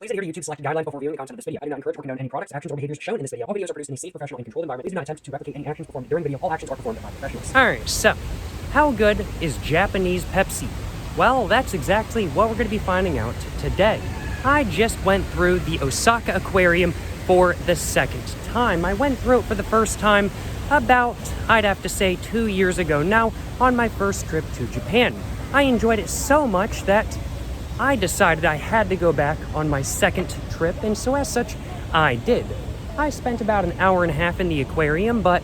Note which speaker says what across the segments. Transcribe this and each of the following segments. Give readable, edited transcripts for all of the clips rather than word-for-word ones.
Speaker 1: Please adhere to YouTube's selected guidelines before viewing the content of this video. I do not encourage or condone any products, actions, or behaviors shown in this video. All videos are produced in a safe, professional, and controlled environment. Please do not attempt to replicate any actions performed during the video. All actions are performed by professionals.
Speaker 2: Alright, so, how good is Japanese Pepsi? Well, that's exactly what we're going to be finding out today. I just went through the Osaka Aquarium for the second time. I went through it for the first time about, I'd have to say, 2 years ago now, on my first trip to Japan. I enjoyed it so much that I decided I had to go back on my second trip, and so as such, I did. I spent about an hour and a half in the aquarium, but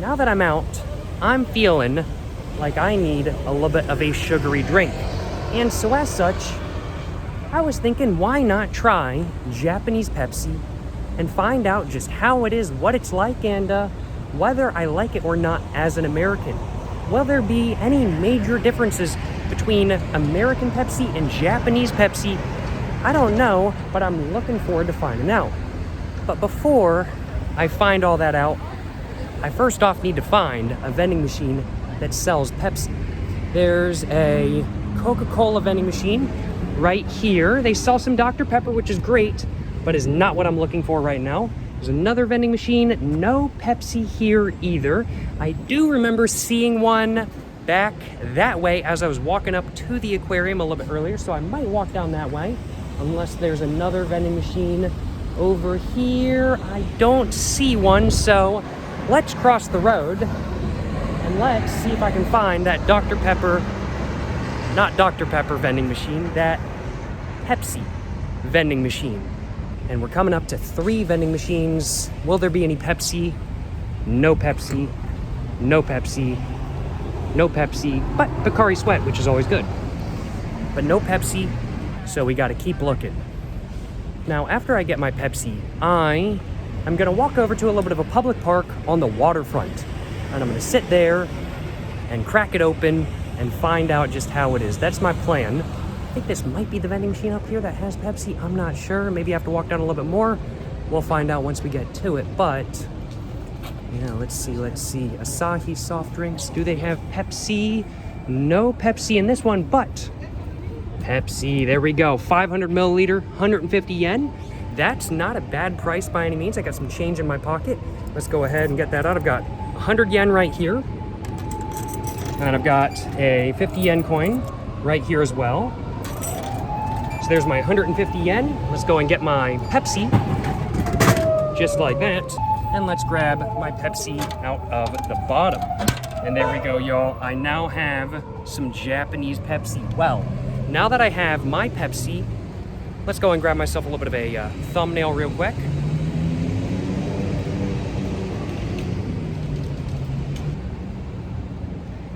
Speaker 2: now that I'm out, I'm feeling like I need a little bit of a sugary drink. And so as such, I was thinking, why not try Japanese Pepsi and find out just how it is, what it's like, and whether I like it or not as an American. Will there be any major differences between American Pepsi and Japanese Pepsi? I don't know, but I'm looking forward to finding out. But before I find all that out, I first off need to find a vending machine that sells Pepsi. There's a Coca-Cola vending machine right here. They sell some Dr. Pepper, which is great, but is not what I'm looking for right now. There's another vending machine, no Pepsi here either. I do remember seeing one back that way as I was walking up to the aquarium a little bit earlier, so I might walk down that way, unless there's another vending machine over here. I don't see one, so let's cross the road and let's see if I can find that Dr. Pepper, not Dr. Pepper vending machine, that Pepsi vending machine. And we're coming up to 3 vending machines. Will there be any Pepsi? No Pepsi. No Pepsi. No Pepsi. But Pocari Sweat, which is always good. But no Pepsi, so we gotta keep looking. Now, after I get my Pepsi, I'm gonna walk over to a little bit of a public park on the waterfront. And I'm gonna sit there and crack it open and find out just how it is. That's my plan. I think this might be the vending machine up here that has Pepsi. I'm not sure. Maybe I have to walk down a little bit more. We'll find out once we get to it. But, yeah, let's see. Asahi soft drinks. Do they have Pepsi? No Pepsi in this one, but Pepsi. There we go. 500 milliliter, 150 yen. That's not a bad price by any means. I got some change in my pocket. Let's go ahead and get that out. I've got 100 yen right here. And I've got a 50 yen coin right here as well. So there's my 150 yen. Let's go and get my Pepsi, just like that. And let's grab my Pepsi out of the bottom. And there we go, y'all. I now have some Japanese Pepsi. Well, now that I have my Pepsi, let's go and grab myself a little bit of a thumbnail real quick.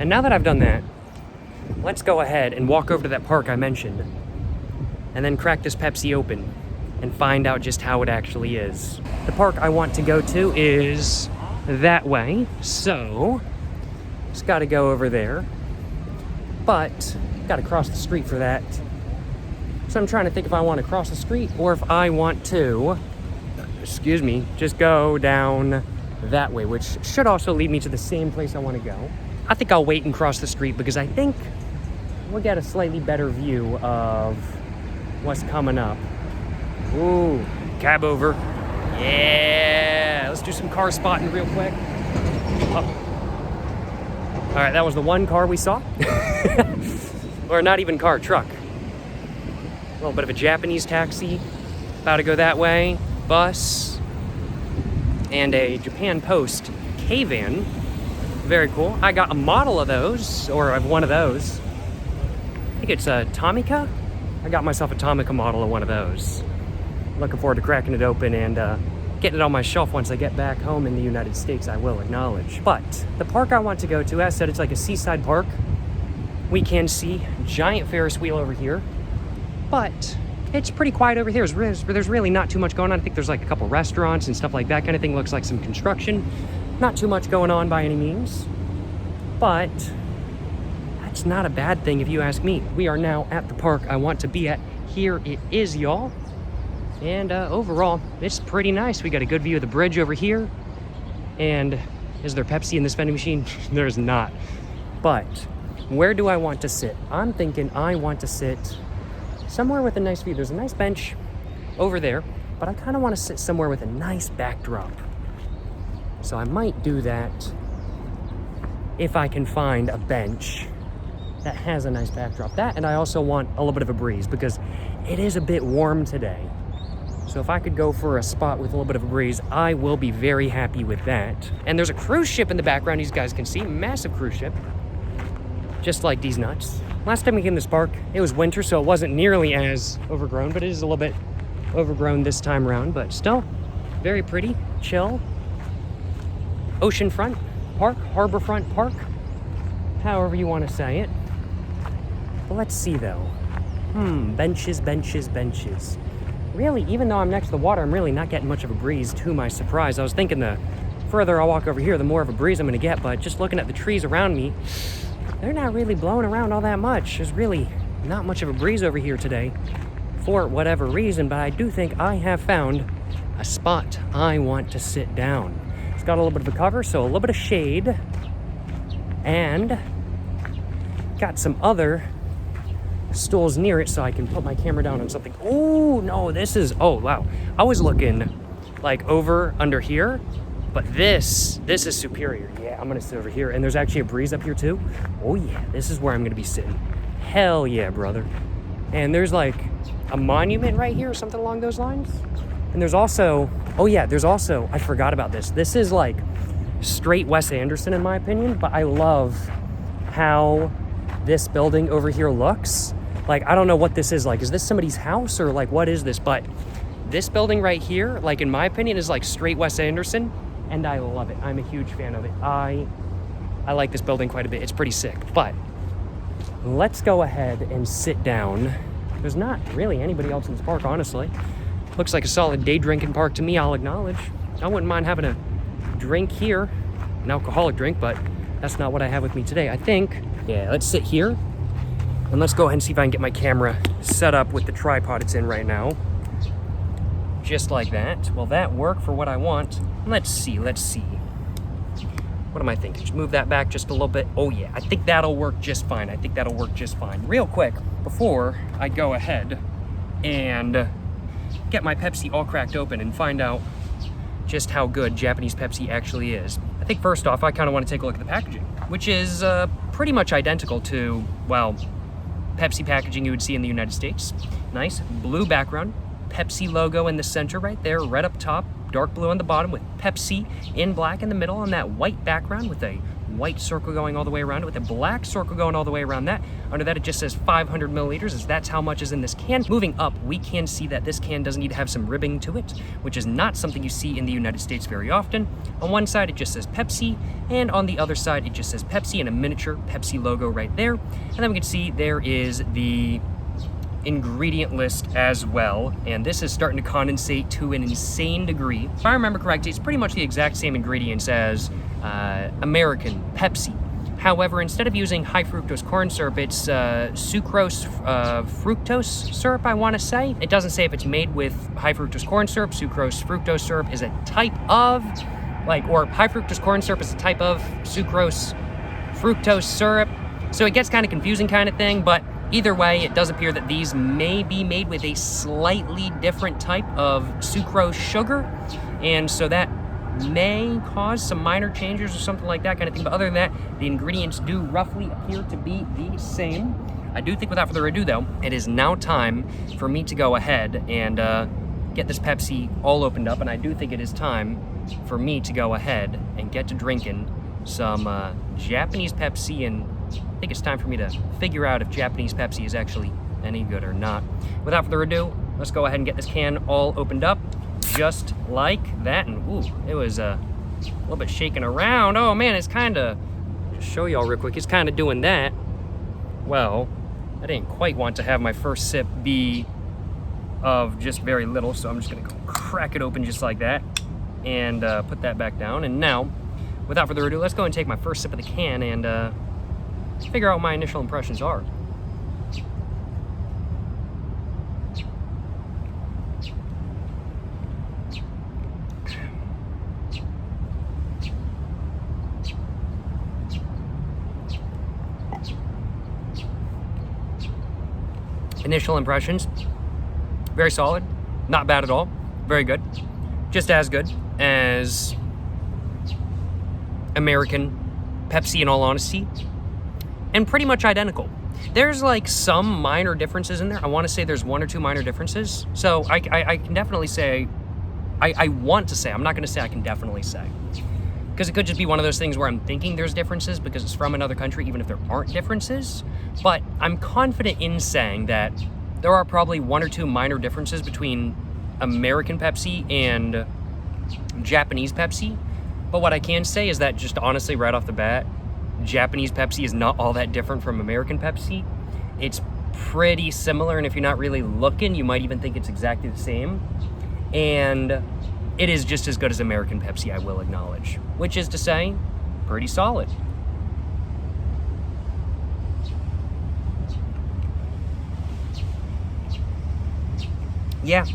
Speaker 2: And now that I've done that, let's go ahead and walk over to that park I mentioned and then crack this Pepsi open and find out just how it actually is. The park I want to go to is that way, so just gotta go over there, but gotta cross the street for that. So I'm trying to think if I want to cross the street or if I want to, just go down that way, which should also lead me to the same place I want to go. I think I'll wait and cross the street because I think we'll get a slightly better view of what's coming up. Ooh, cab over. Yeah, let's do some car spotting real quick. Oh. All right, that was the one car we saw. Or not even car, truck. A little bit of a Japanese taxi, about to go that way. Bus, and a Japan Post K-van. Very cool. I got a model of those, or of one of those. I think it's a Tomica. I got myself a Tomica model of one of those. Looking forward to cracking it open and getting it on my shelf once I get back home in the United States, I will acknowledge. But the park I want to go to, as I said, it's like a seaside park. We can see giant Ferris wheel over here, but it's pretty quiet over here. There's really not too much going on. I think there's like a couple restaurants and stuff like that kind of thing. Looks like some construction. Not too much going on by any means, but that's not a bad thing if you ask me. We are now at the park I want to be at. Here it is, y'all. And overall, it's pretty nice. We got a good view of the bridge over here. And is there Pepsi in this vending machine? There's not. But where do I want to sit? I'm thinking I want to sit somewhere with a nice view. There's a nice bench over there, but I kind of want to sit somewhere with a nice backdrop. So I might do that if I can find a bench that has a nice backdrop. That, and I also want a little bit of a breeze because it is a bit warm today. So if I could go for a spot with a little bit of a breeze, I will be very happy with that. And there's a cruise ship in the background, you guys can see, massive cruise ship. Just like these nuts. Last time we came to this park, it was winter, so it wasn't nearly as overgrown, but it is a little bit overgrown this time around, but still very pretty, chill. Oceanfront park, harborfront park, however you want to say it. But let's see though. Benches, benches, benches. Really, even though I'm next to the water, I'm really not getting much of a breeze, to my surprise. I was thinking the further I walk over here, the more of a breeze I'm gonna get, but just looking at the trees around me, they're not really blowing around all that much. There's really not much of a breeze over here today for whatever reason, but I do think I have found a spot I want to sit down. It's got a little bit of a cover, so a little bit of shade, and got some other stools near it so I can put my camera down on something. Oh, no, this is, oh, wow. I was looking like over under here, but this is superior. Yeah, I'm gonna sit over here, and there's actually a breeze up here too. Oh yeah, this is where I'm gonna be sitting. Hell yeah, brother. And there's like a monument right here or something along those lines. And there's also, oh yeah, there's also, I forgot about this. This is like straight Wes Anderson in my opinion, but I love how this building over here looks. Like, I don't know what this is like. Is this somebody's house or like, what is this? But this building right here, like in my opinion, is like straight Wes Anderson, and I love it. I'm a huge fan of it. I like this building quite a bit. It's pretty sick. But let's go ahead and sit down. There's not really anybody else in this park, honestly. Looks like a solid day drinking park to me, I'll acknowledge. I wouldn't mind having a drink here, an alcoholic drink, but that's not what I have with me today. I think, yeah, let's sit here and let's go ahead and see if I can get my camera set up with the tripod it's in right now. Just like that. Will that work for what I want? Let's see. What am I thinking? Just move that back just a little bit. Oh yeah, I think that'll work just fine. Real quick, before I go ahead and get my Pepsi all cracked open and find out just how good Japanese Pepsi actually is. I think first off, I kind of want to take a look at the packaging, which is pretty much identical to, well, Pepsi packaging you would see in the United States. Nice blue background, Pepsi logo in the center right there, red up top, dark blue on the bottom with Pepsi in black in the middle on that white background with a white circle going all the way around it with a black circle going all the way around that. Under that it just says 500 milliliters as that's how much is in this can. Moving up, we can see that this can does need to have some ribbing to it, which is not something you see in the United States very often. On one side it just says Pepsi, and on the other side it just says Pepsi and a miniature Pepsi logo right there. And then we can see there is the ingredient list as well, and this is starting to condensate to an insane degree. If I remember correctly, it's pretty much the exact same ingredients as American Pepsi. However, instead of using high fructose corn syrup, it's sucrose fructose syrup, I want to say. It doesn't say if it's made with high fructose corn syrup. Sucrose fructose syrup is a type of, or high fructose corn syrup is a type of sucrose fructose syrup. So it gets kind of confusing kind of thing, but either way, it does appear that these may be made with a slightly different type of sucrose sugar, and so that may cause some minor changes or something like that kind of thing. But other than that, the ingredients do roughly appear to be the same. I do think without further ado though, it is now time for me to go ahead and get this Pepsi all opened up, and I do think it is time for me to go ahead and get to drinking some Japanese Pepsi, and I think it's time for me to figure out if Japanese Pepsi is actually any good or not. Without further ado, let's go ahead and get this can all opened up, just like that. And ooh, it was a little bit shaking around. Oh man, it's kind of, just show y'all real quick, it's kind of doing that. Well, I didn't quite want to have my first sip be of just very little, so I'm just gonna go crack it open just like that and put that back down. And now, without further ado, let's go and take my first sip of the can and figure out what my initial impressions are. Initial impressions, very solid, Not bad at all. Very good. Just as good as American Pepsi, in all honesty. And pretty much identical. There's like some minor differences in there. I want to say there's 1 or 2 minor differences. So I can definitely say, I want to say, I'm not going to say I can definitely say. Because it could just be one of those things where I'm thinking there's differences because it's from another country, even if there aren't differences. But I'm confident in saying that there are probably 1 or 2 minor differences between American Pepsi and Japanese Pepsi. But what I can say is that just honestly right off the bat, Japanese Pepsi is not all that different from American Pepsi. It's pretty similar, and if you're not really looking, you might even think it's exactly the same. And it is just as good as American Pepsi, I will acknowledge. Which is to say, pretty solid. Yeah.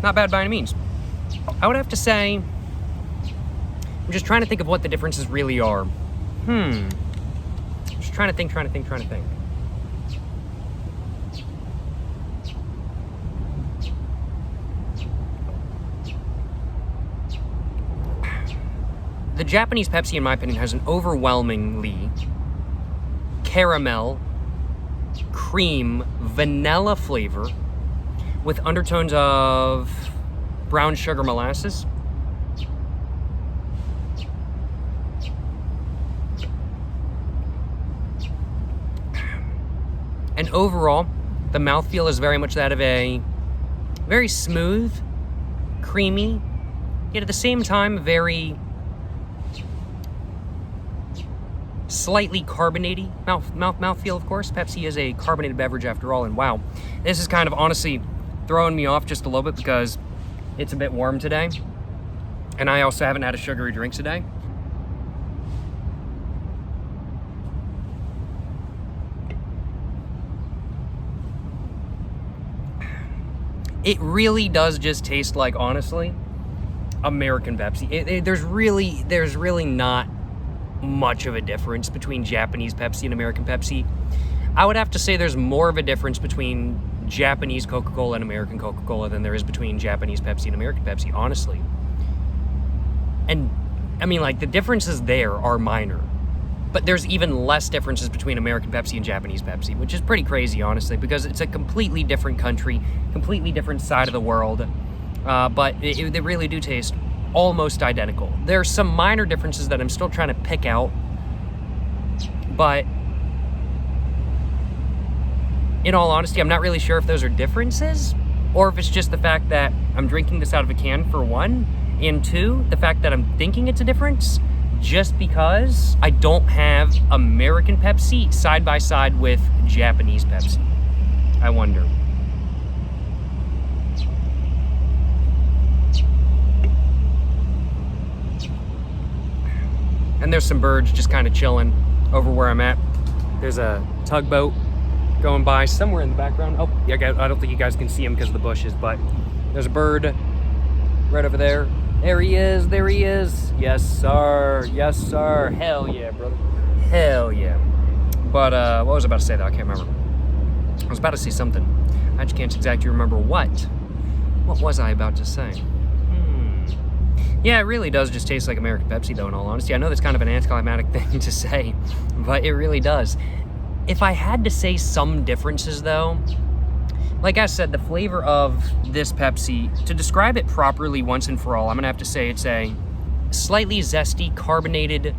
Speaker 2: Not bad by any means. I would have to say, I'm just trying to think of what the differences really are. Just trying to think. The Japanese Pepsi, in my opinion, has an overwhelmingly caramel, cream, vanilla flavor with undertones of brown sugar molasses. And overall, the mouthfeel is very much that of a very smooth, creamy, yet at the same time very slightly carbonated mouthfeel, of course. Pepsi is a carbonated beverage after all, and wow, this is kind of honestly throwing me off just a little bit because it's a bit warm today, and I also haven't had a sugary drink today. It really does just taste like, honestly, American Pepsi. There's really not much of a difference between Japanese Pepsi and American Pepsi. I would have to say there's more of a difference between Japanese Coca-Cola and American Coca-Cola than there is between Japanese Pepsi and American Pepsi, honestly. And, I mean, like, the differences there are minor. But there's even less differences between American Pepsi and Japanese Pepsi, which is pretty crazy, honestly, because it's a completely different country, completely different side of the world. But they really do taste almost identical. There are some minor differences that I'm still trying to pick out, but in all honesty, I'm not really sure if those are differences or if it's just the fact that I'm drinking this out of a can, for one, and two, the fact that I'm thinking it's a difference just because I don't have American Pepsi side by side with Japanese Pepsi. I wonder. And there's some birds just kind of chilling over where I'm at. There's a tugboat going by somewhere in the background. Oh, yeah, I don't think you guys can see him because of the bushes, but there's a bird right over there. There he is, there he is. Yes, sir, yes, sir. Hell yeah, brother. Hell yeah. But, what was I about to say, though? I can't remember. I was about to say something. I just can't exactly remember what. What was I about to say? Yeah, it really does just taste like American Pepsi, though, in all honesty. I know that's kind of an anticlimactic thing to say, but it really does. If I had to say some differences, though, like I said, the flavor of this Pepsi, to describe it properly once and for all, I'm going to have to say it's a slightly zesty, carbonated.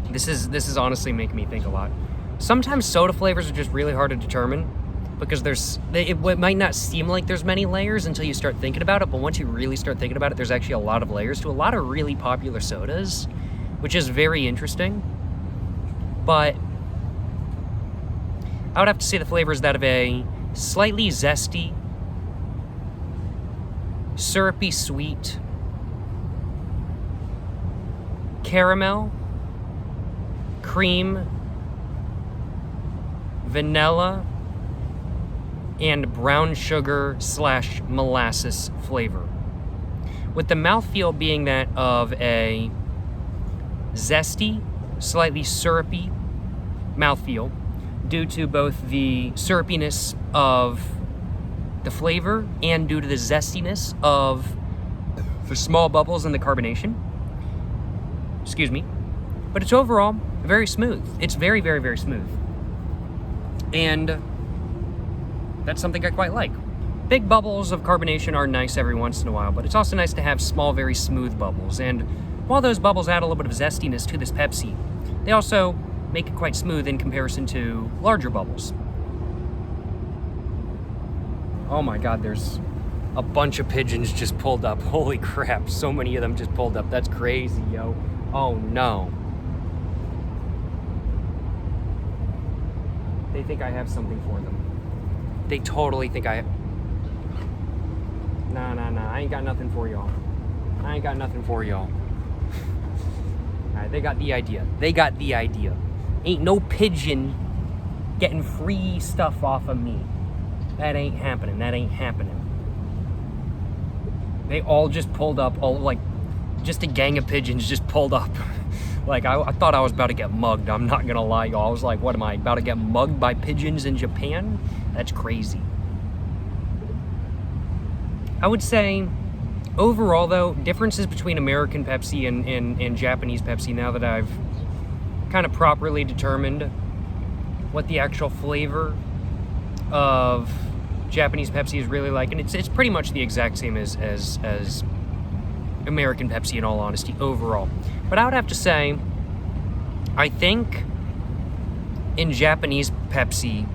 Speaker 2: This is honestly making me think a lot. Sometimes soda flavors are just really hard to determine because it might not seem like there's many layers until you start thinking about it, but once you really start thinking about it, there's actually a lot of layers to a lot of really popular sodas, which is very interesting. But I would have to say the flavor is that of a slightly zesty, syrupy sweet, caramel, cream, vanilla, and brown sugar / molasses flavor. With the mouthfeel being that of a zesty, slightly syrupy mouthfeel due to both the syrupiness of the flavor and due to the zestiness of the small bubbles and the carbonation. Excuse me. But it's overall very smooth. It's very, very, very smooth. And that's something I quite like. Big bubbles of carbonation are nice every once in a while, but it's also nice to have small, very smooth bubbles. And while those bubbles add a little bit of zestiness to this Pepsi, they also make it quite smooth in comparison to larger bubbles. Oh my God, there's a bunch of pigeons just pulled up. Holy crap, so many of them just pulled up. That's crazy, yo. Oh no. They think I have something for them. They totally think I have... Nah, I ain't got nothing for y'all. Alright, they got the idea. Ain't no pigeon getting free stuff off of me. That ain't happening. They all just pulled up, just a gang of pigeons just pulled up. Like, I thought I was about to get mugged. I'm not gonna lie, y'all. I was like, what am I, about to get mugged by pigeons in Japan? That's crazy. I would say, overall though, differences between American Pepsi and Japanese Pepsi, now that I've kind of properly determined what the actual flavor of Japanese Pepsi is really like, and it's pretty much the exact same as American Pepsi in all honesty, overall. But I would have to say, I think in Japanese Pepsi,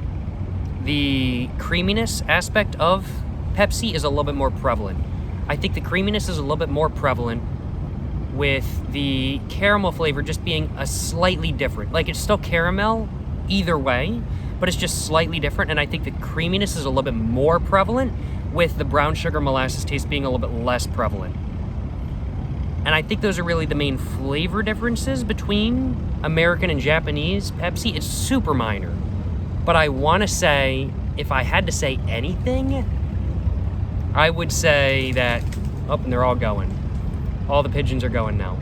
Speaker 2: the creaminess aspect of Pepsi is a little bit more prevalent. I think the creaminess is a little bit more prevalent, with the caramel flavor just being a slightly different. Like, it's still caramel either way, but it's just slightly different, and I think the creaminess is a little bit more prevalent, with the brown sugar molasses taste being a little bit less prevalent. And I think those are really the main flavor differences between American and Japanese Pepsi. It's super minor. But I want to say, if I had to say anything, I would say that... Oh, and they're all going. All the pigeons are going now.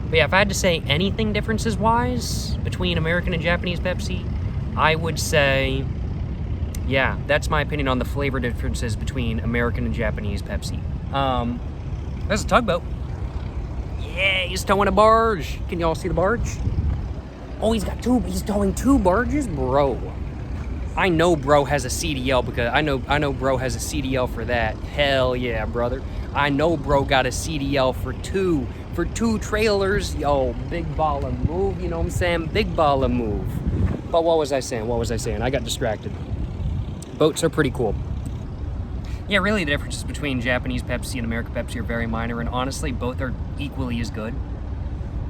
Speaker 2: But yeah, if I had to say anything differences-wise between American and Japanese Pepsi, I would say, yeah, that's my opinion on the flavor differences between American and Japanese Pepsi. There's a tugboat. Yeah, he's towing a barge. Can y'all see the barge? Oh, he's towing two barges? Bro. I know bro has a CDL, because I know bro has a CDL for that. Hell yeah, brother. I know bro got a CDL for two trailers. Yo, big baller move, you know what I'm saying? Big baller move. But what was I saying? I got distracted. Boats are pretty cool. Yeah, really the differences between Japanese Pepsi and American Pepsi are very minor, and honestly, both are equally as good.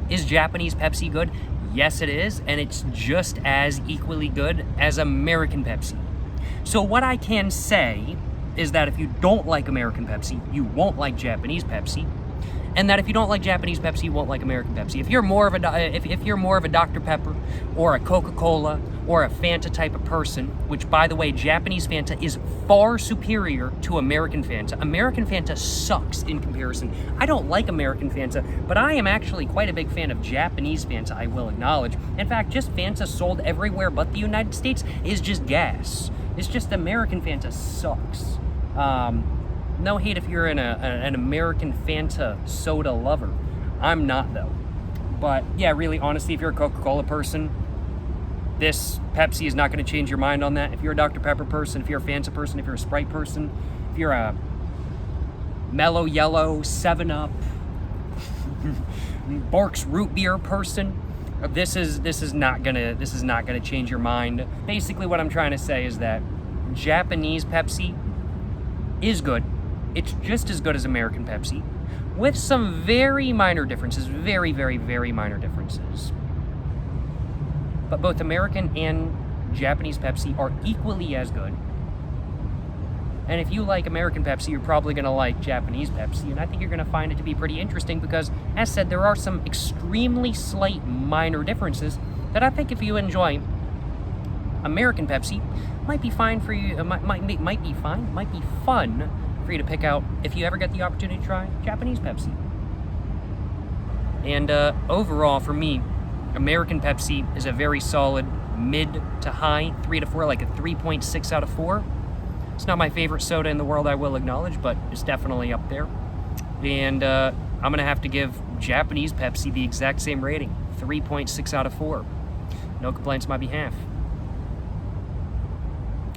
Speaker 2: Is Japanese Pepsi good? Yes, it is, and it's just as equally good as American Pepsi. So what I can say is that if you don't like American Pepsi, you won't like Japanese Pepsi, and that if you don't like Japanese Pepsi, you won't like American Pepsi. If you're more of a Dr. Pepper or a Coca-Cola or a Fanta type of person, which, by the way, Japanese Fanta is far superior to American Fanta. American Fanta sucks in comparison. I don't like American Fanta, but I am actually quite a big fan of Japanese Fanta, I will acknowledge. In fact, just Fanta sold everywhere but the United States is just gas. It's just American Fanta sucks. No hate if you're an American Fanta soda lover. I'm not, though. But yeah, really, honestly, if you're a Coca-Cola person, this Pepsi is not going to change your mind on that. If you're a Dr. Pepper person, if you're a Fanta person, if you're a Sprite person, if you're a Mellow Yellow, 7-Up, Bork's Root Beer person, this is not gonna change your mind. Basically, what I'm trying to say is that Japanese Pepsi is good. It's just as good as American Pepsi, with some very minor differences, very, very, very minor differences. But both American and Japanese Pepsi are equally as good. And if you like American Pepsi, you're probably going to like Japanese Pepsi, and I think you're going to find it to be pretty interesting because, as said, there are some extremely slight minor differences that I think if you enjoy American Pepsi, might be fine for you, might be fun for you to pick out if you ever get the opportunity to try Japanese Pepsi. And overall, for me, American Pepsi is a very solid mid to high 3 to 4, like a 3.6 out of 4. It's not my favorite soda in the world, I will acknowledge, but it's definitely up there. And I'm going to have to give Japanese Pepsi the exact same rating, 3.6 out of 4. No complaints on my behalf.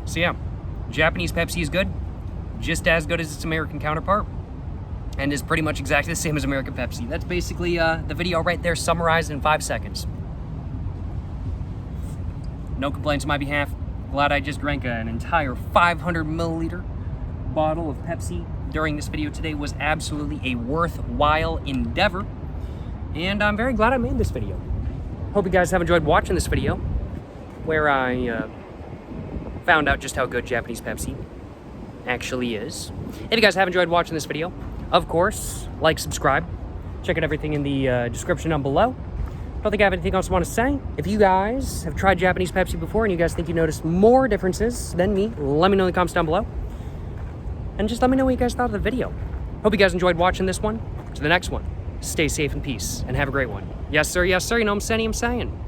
Speaker 2: So yeah, Japanese Pepsi is good, just as good as its American counterpart, and is pretty much exactly the same as American Pepsi. That's basically the video right there, summarized in 5 seconds. No complaints on my behalf. Glad I just drank an entire 500 milliliter bottle of Pepsi during this video today. Was absolutely a worthwhile endeavor, and I'm very glad I made this video. Hope you guys have enjoyed watching this video, where I found out just how good Japanese Pepsi actually is. If you guys have enjoyed watching this video, of course, like, subscribe, check out everything in the description down below. Don't think I have anything else I want to say. If you guys have tried Japanese Pepsi before and you guys think you noticed more differences than me, let me know in the comments down below. And just let me know what you guys thought of the video. Hope you guys enjoyed watching this one. To the next one, stay safe and peace, and have a great one. Yes, sir, you know what I'm saying?